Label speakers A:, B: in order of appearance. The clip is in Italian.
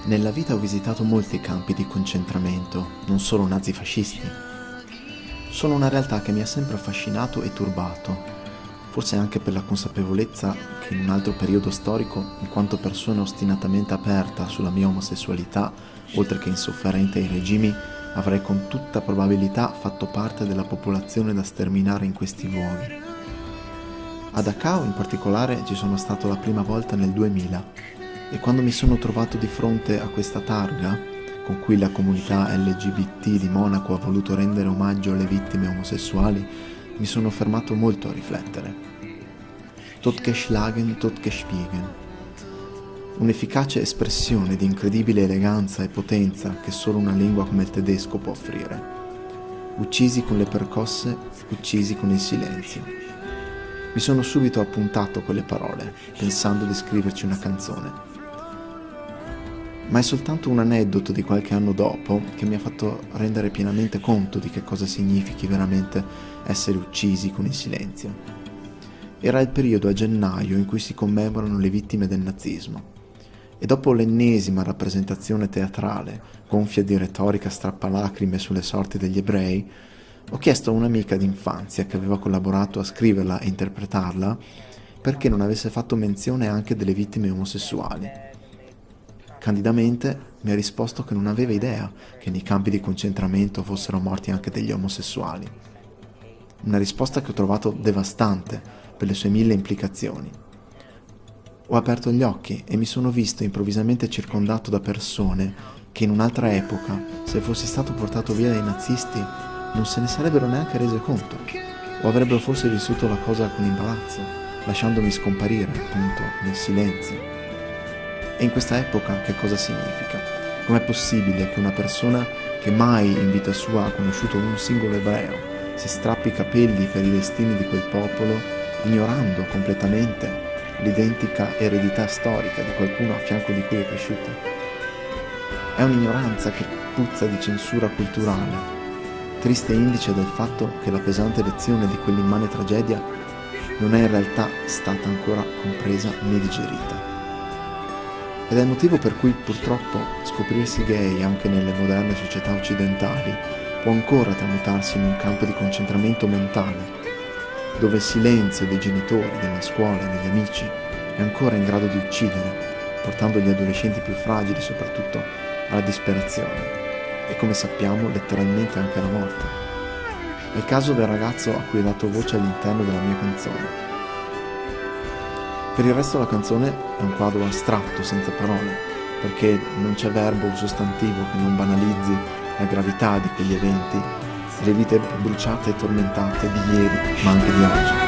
A: Nella vita ho visitato molti campi di concentramento, non solo nazifascisti. Sono una realtà che mi ha sempre affascinato e turbato, forse anche per la consapevolezza che in un altro periodo storico, in quanto persona ostinatamente aperta sulla mia omosessualità, oltre che insofferente ai regimi, avrei con tutta probabilità fatto parte della popolazione da sterminare in questi luoghi. A Dachau in particolare ci sono stato la prima volta nel 2000 e quando mi sono trovato di fronte a questa targa, con cui la comunità LGBT di Monaco ha voluto rendere omaggio alle vittime omosessuali, mi sono fermato molto a riflettere. Totgeschlagen, totgeschwiegen. Un'efficace espressione di incredibile eleganza e potenza che solo una lingua come il tedesco può offrire. Uccisi con le percosse, uccisi con il silenzio. Mi sono subito appuntato quelle parole, pensando di scriverci una canzone. Ma è soltanto un aneddoto di qualche anno dopo che mi ha fatto rendere pienamente conto di che cosa significhi veramente essere uccisi con il silenzio. Era il periodo a gennaio in cui si commemorano le vittime del nazismo e dopo l'ennesima rappresentazione teatrale, gonfia di retorica strappalacrime sulle sorti degli ebrei, ho chiesto a un'amica d'infanzia che aveva collaborato a scriverla e interpretarla perché non avesse fatto menzione anche delle vittime omosessuali. Candidamente mi ha risposto che non aveva idea che nei campi di concentramento fossero morti anche degli omosessuali. Una risposta che ho trovato devastante per le sue 1000 implicazioni. Ho aperto gli occhi e mi sono visto improvvisamente circondato da persone che in un'altra epoca, se fossi stato portato via dai nazisti, non se ne sarebbero neanche rese conto, o avrebbero forse vissuto la cosa con imbarazzo, lasciandomi scomparire, appunto, nel silenzio. E in questa epoca che cosa significa? Com'è possibile che una persona che mai in vita sua ha conosciuto un singolo ebreo si strappi i capelli per i destini di quel popolo, ignorando completamente l'identica eredità storica di qualcuno a fianco di cui è cresciuto? È un'ignoranza che puzza di censura culturale, triste indice del fatto che la pesante lezione di quell'immane tragedia non è in realtà stata ancora compresa né digerita. Ed è il motivo per cui purtroppo scoprirsi gay anche nelle moderne società occidentali può ancora tramutarsi in un campo di concentramento mentale, dove il silenzio dei genitori, della scuola, degli amici è ancora in grado di uccidere, portando gli adolescenti più fragili soprattutto alla disperazione e, come sappiamo, letteralmente anche alla morte. È il caso del ragazzo a cui ho dato voce all'interno della mia canzone. Per il resto la canzone è un quadro astratto, senza parole, perché non c'è verbo o sostantivo che non banalizzi la gravità di quegli eventi, le vite bruciate e tormentate di ieri, ma anche di oggi.